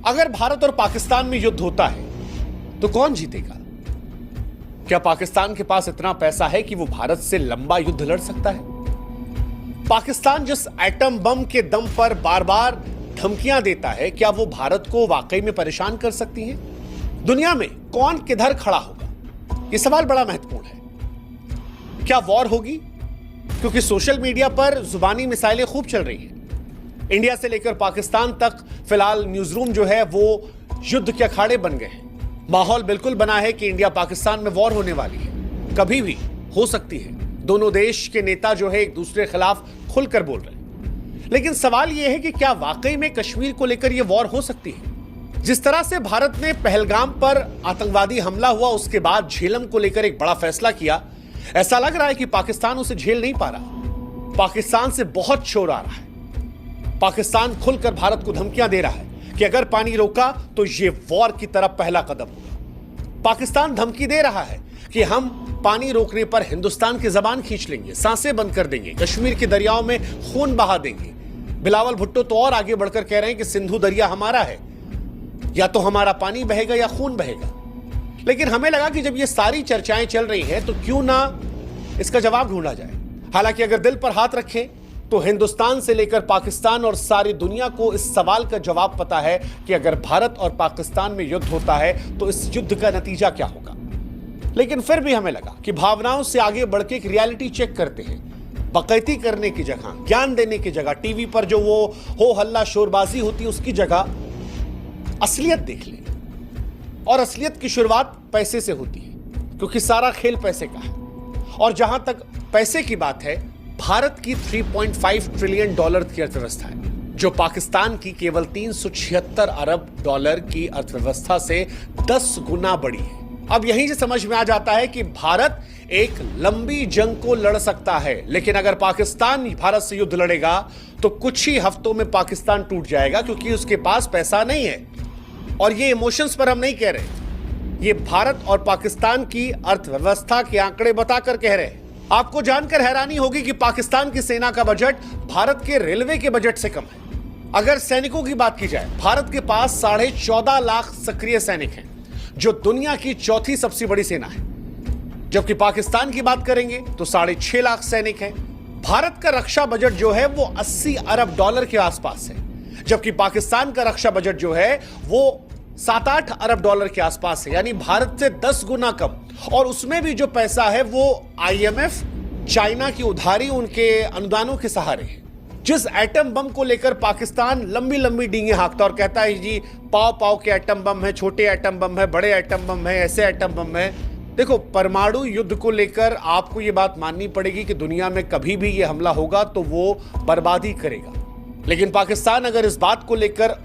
अगर भारत और पाकिस्तान में युद्ध होता है तो कौन जीतेगा? क्या पाकिस्तान के पास इतना पैसा है कि वो भारत से लंबा युद्ध लड़ सकता है? पाकिस्तान जिस एटम बम के दम पर बार बार धमकियां देता है, क्या वो भारत को वाकई में परेशान कर सकती हैं? दुनिया में कौन किधर खड़ा होगा, यह सवाल बड़ा महत्वपूर्ण है। क्या वॉर होगी? क्योंकि सोशल मीडिया पर जुबानी मिसाइलें खूब चल रही हैं। इंडिया से लेकर पाकिस्तान तक फिलहाल न्यूज रूम जो है वो युद्ध के अखाड़े बन गए हैं। माहौल बिल्कुल बना है कि इंडिया पाकिस्तान में वॉर होने वाली है, कभी भी हो सकती है। दोनों देश के नेता जो है एक दूसरे के खिलाफ खुलकर बोल रहे हैं। लेकिन सवाल यह है कि क्या वाकई में कश्मीर को लेकर यह वॉर हो सकती है? जिस तरह से भारत ने पहलगाम पर आतंकवादी हमला हुआ उसके बाद झेलम को लेकर एक बड़ा फैसला किया, ऐसा लग रहा है कि पाकिस्तान उसे झेल नहीं पा रहा। पाकिस्तान से बहुत शोर आ रहा है। पाकिस्तान खुलकर भारत को धमकियां दे रहा है कि अगर पानी रोका तो यह वॉर की तरफ पहला कदम होगा। पाकिस्तान धमकी दे रहा है कि हम पानी रोकने पर हिंदुस्तान की जबान खींच लेंगे, सांसें बंद कर देंगे, कश्मीर के दरियाओं में खून बहा देंगे। बिलावल भुट्टो तो और आगे बढ़कर कह रहे हैं कि सिंधु दरिया हमारा है, या तो हमारा पानी बहेगा या खून बहेगा। लेकिन हमें लगा कि जब ये सारी चर्चाएं चल रही हैं तो क्यों ना इसका जवाब ढूंढा जाए। हालांकि अगर दिल पर हाथ रखें तो हिंदुस्तान से लेकर पाकिस्तान और सारी दुनिया को इस सवाल का जवाब पता है कि अगर भारत और पाकिस्तान में युद्ध होता है तो इस युद्ध का नतीजा क्या होगा। लेकिन फिर भी हमें लगा कि भावनाओं से आगे बढ़ के एक रियलिटी चेक करते हैं। बकैती करने की जगह, ज्ञान देने की जगह, टीवी पर जो वो हो हल्ला शोरबाजी होती है उसकी जगह असलियत देख लें। और असलियत की शुरुआत पैसे से होती है, क्योंकि सारा खेल पैसे का है। और जहां तक पैसे की बात है, भारत की 3.5 ट्रिलियन डॉलर की अर्थव्यवस्था है, जो पाकिस्तान की केवल 376 अरब डॉलर की अर्थव्यवस्था से 10 गुना बड़ी है। अब यहीं से समझ में आ जाता है कि भारत एक लंबी जंग को लड़ सकता है, लेकिन अगर पाकिस्तान भारत से युद्ध लड़ेगा तो कुछ ही हफ्तों में पाकिस्तान टूट जाएगा, क्योंकि उसके पास पैसा नहीं है। और ये इमोशंस पर हम नहीं कह रहे, ये भारत और पाकिस्तान की अर्थव्यवस्था के आंकड़े बताकर कह रहे हैं। आपको जानकर हैरानी होगी कि पाकिस्तान की सेना का बजट भारत के रेलवे के बजट से कम है। अगर सैनिकों की बात की जाए, भारत के पास 14.5 लाख सक्रिय सैनिक हैं, जो दुनिया की चौथी सबसे बड़ी सेना है। जबकि पाकिस्तान की बात करेंगे तो 6.5 लाख सैनिक हैं। भारत का रक्षा बजट जो है वो 80 अरब डॉलर के आसपास है, जबकि पाकिस्तान का रक्षा बजट जो है वो 7-8 अरब डॉलर के आसपास है, यानी भारत से 10 गुना कम। और उसमें भी जो पैसा है वो IMF, चाइना की उधारी, उनके अनुदानों के सहारे है। जिस एटम बम को लेकर पाकिस्तान लंबी लंबी डींगे हाँकता और कहता है जी पाव पाव के एटम बम है, छोटे एटम बम है, बड़े एटम बम है, ऐसे एटम बम है। देखो, परमाणु युद्ध को लेकर आपको ये बात माननी पड़ेगी कि दुनिया में कभी भी ये हमला होगा तो वो बर्बादी करेगा। लेकिन पाकिस्तान अगर इस बात को लेकर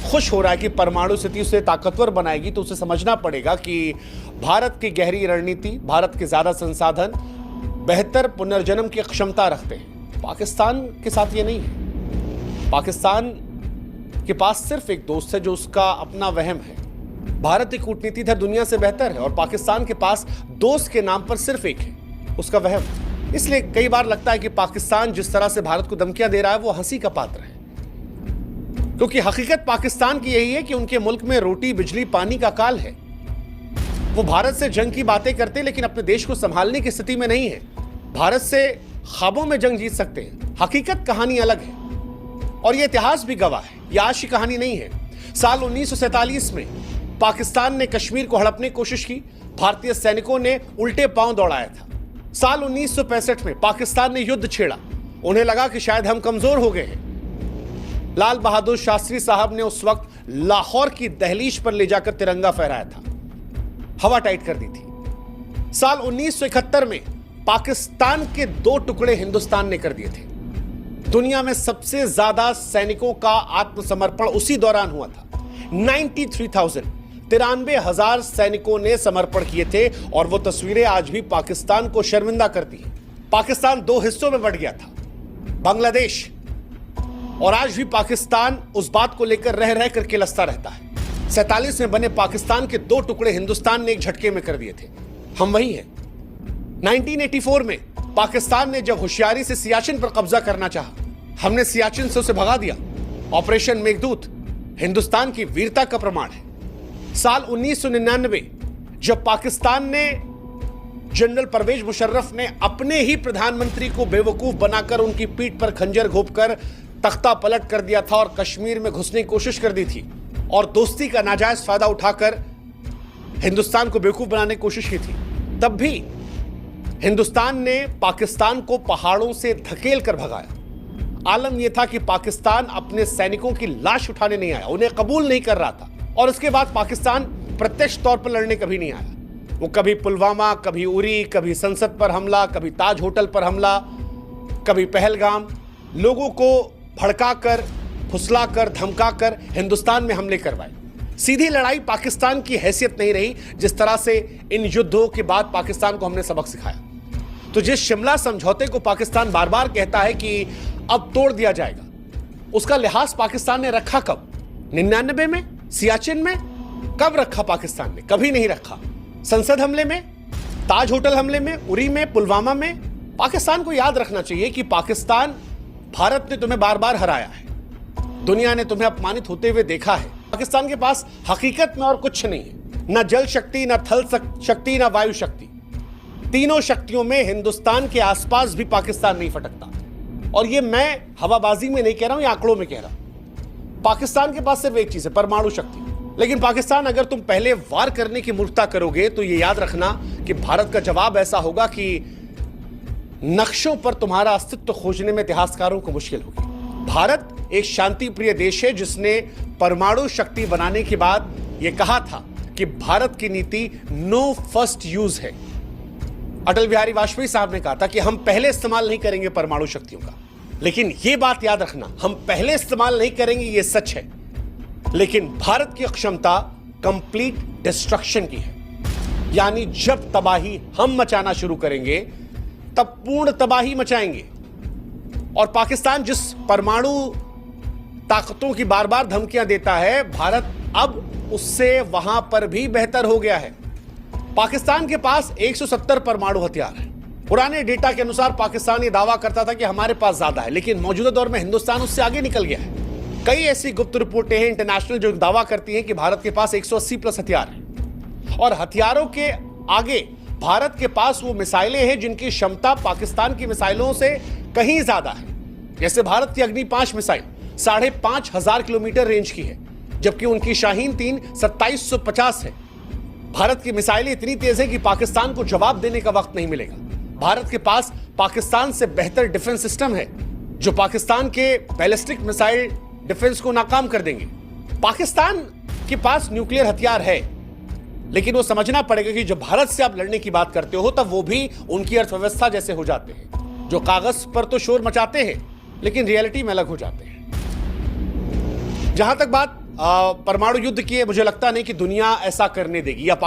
खुश हो रहा है कि परमाणु स्थिति उसे ताकतवर बनाएगी, तो उसे समझना पड़ेगा कि भारत की गहरी रणनीति, भारत के ज्यादा संसाधन, बेहतर पुनर्जन्म की क्षमता रखते हैं। पाकिस्तान के साथ ये नहीं है। पाकिस्तान के पास सिर्फ एक दोस्त है जो उसका अपना वहम है। भारत की कूटनीति इधर दुनिया से बेहतर है और पाकिस्तान के पास दोस्त के नाम पर सिर्फ एक है, उसका वहम। इसलिए कई बार लगता है कि पाकिस्तान जिस तरह से भारत को धमकियां दे रहा है वो हंसी का पात्र है, क्योंकि हकीकत पाकिस्तान की यही है कि उनके मुल्क में रोटी बिजली पानी का काल है। वो भारत से जंग की बातें करते हैं लेकिन अपने देश को संभालने की स्थिति में नहीं है। भारत से ख्वाबों में जंग जीत सकते हैं, हकीकत कहानी अलग है। और यह इतिहास भी गवाह है, यह आज की कहानी नहीं है। साल 1947 में पाकिस्तान ने कश्मीर को हड़पने की कोशिश की, भारतीय सैनिकों ने उल्टे पांव दौड़ाया था। साल 1965 में पाकिस्तान ने युद्ध छेड़ा, उन्हें लगा कि शायद हम कमजोर हो गए हैं। लाल बहादुर शास्त्री साहब ने उस वक्त लाहौर की दहलीज पर ले जाकर तिरंगा फहराया था, हवा टाइट कर दी थी। साल 1971 में पाकिस्तान के 2 टुकड़े हिंदुस्तान ने कर दिए थे। दुनिया में सबसे ज्यादा सैनिकों का आत्मसमर्पण उसी दौरान हुआ था। 93,000 सैनिकों ने समर्पण किए थे और वो तस्वीरें आज भी पाकिस्तान को शर्मिंदा करती हैं। पाकिस्तान 2 हिस्सों में बंट गया था, बांग्लादेश, और आज भी पाकिस्तान उस बात को लेकर रह रह कर किलसता रहता है। 47 में बने पाकिस्तान के 2 टुकड़े हिंदुस्तान ने एक झटके में कर दिए थे। हम वही हैं। 1984 में पाकिस्तान ने जब होशियारी से सियाचिन पर कब्जा करना चाहा, हमने सियाचिन से उसे भगा दिया, ऑपरेशन मेघदूत। हिंदुस्तान की वीरता का प्रमाण है। साल 1999 जब पाकिस्तान ने जनरल परवेज मुशर्रफ ने अपने ही प्रधानमंत्री को बेवकूफ बनाकर उनकी पीठ पर खंजर घोंपकर तख्ता पलट कर दिया था और कश्मीर में घुसने की कोशिश कर दी थी और दोस्ती का नाजायज फायदा उठाकर हिंदुस्तान को बेवकूफ बनाने की कोशिश की थी, तब भी हिंदुस्तान ने पाकिस्तान को पहाड़ों से धकेल कर भगाया। आलम यह था कि पाकिस्तान अपने सैनिकों की लाश उठाने नहीं आया, उन्हें कबूल नहीं कर रहा था और उसके बाद पाकिस्तान प्रत्यक्ष तौर पर लड़ने कभी नहीं आया। वो कभी पुलवामा, कभी उरी, कभी संसद पर हमला, कभी ताज होटल पर हमला, कभी पहलगाम, लोगों को भड़काकर, फुसलाकर, धमकाकर हिंदुस्तान में हमले करवाए। सीधी लड़ाई पाकिस्तान की हैसियत नहीं रही, जिस तरह से इन युद्धों के बाद पाकिस्तान को हमने सबक सिखाया। तो जिस शिमला समझौते को पाकिस्तान बार बार कहता है कि अब तोड़ दिया जाएगा, उसका लिहाज पाकिस्तान ने रखा कब? 99 में, सियाचिन में? कब रखा पाकिस्तान ने? कभी नहीं रखा। संसद हमले में, ताज होटल हमले में, उरी में, पुलवामा में। पाकिस्तान को याद रखना चाहिए कि पाकिस्तान, भारत ने तुम्हें बार बार हराया है, दुनिया ने तुम्हें अपमानित होते हुए देखा है। पाकिस्तान के पास हकीकत में और कुछ नहीं है, ना जल शक्ति, ना थल शक्ति, ना वायु शक्ति। तीनों शक्तियों में हिंदुस्तान के आसपास भी पाकिस्तान नहीं फटकता। और ये मैं हवाबाजी में नहीं कह रहा हूं, ये आंकड़ों में कह रहा हूं। पाकिस्तान के पास सिर्फ एक चीज है, परमाणु शक्ति। लेकिन पाकिस्तान, अगर तुम पहले वार करने की मूर्खता करोगे तो ये याद रखना कि भारत का जवाब ऐसा होगा कि नक्शों पर तुम्हारा अस्तित्व खोजने में इतिहासकारों को मुश्किल होगी। भारत एक शांति प्रिय देश है जिसने परमाणु शक्ति बनाने के बाद यह कहा था कि भारत की नीति नो फर्स्ट यूज है। अटल बिहारी वाजपेयी साहब ने कहा था कि हम पहले इस्तेमाल नहीं करेंगे परमाणु शक्तियों का। लेकिन यह बात याद रखना, हम पहले इस्तेमाल नहीं करेंगे, यह सच है, लेकिन भारत की क्षमता कंप्लीट डिस्ट्रक्शन की है। यानी जब तबाही हम मचाना शुरू करेंगे तब पूर्ण तबाही मचाएंगे। और पाकिस्तान जिस परमाणु ताकतों की बार बार धमकियां देता है, भारत अब उससे वहां पर भी बेहतर हो गया है। पाकिस्तान के पास 170 परमाणु हथियार हैं। पुराने डेटा के अनुसार पाकिस्तान ये दावा करता था कि हमारे पास ज्यादा है, लेकिन मौजूदा दौर में हिंदुस्तान उससे आगे निकल गया है। कई ऐसी गुप्त रिपोर्टें हैं इंटरनेशनल जो दावा करती हैं कि भारत के पास 180 प्लस हथियार हैं। और हथियारों के आगे भारत के पास वो मिसाइलें हैं जिनकी क्षमता पाकिस्तान की मिसाइलों से कहीं ज्यादा है। जैसे भारत की अग्नि 5 मिसाइल 5,500 किलोमीटर रेंज की है, जबकि उनकी शाहीन 3 2750 है। भारत की मिसाइलें इतनी तेज है कि पाकिस्तान को जवाब देने का वक्त नहीं मिलेगा। भारत के पास पाकिस्तान से बेहतर डिफेंस सिस्टम है जो पाकिस्तान के बैलिस्टिक मिसाइल डिफेंस को नाकाम कर देंगे। पाकिस्तान के पास न्यूक्लियर हथियार है, लेकिन वो समझना पड़ेगा कि जब भारत से आप लड़ने की बात करते हो तब वो भी उनकी अर्थव्यवस्था जैसे हो जाते हैं, जो कागज पर तो शोर मचाते हैं लेकिन रियलिटी में अलग हो जाते हैं। जहां तक बात परमाणु युद्ध की है, मुझे लगता नहीं कि दुनिया ऐसा करने देगी या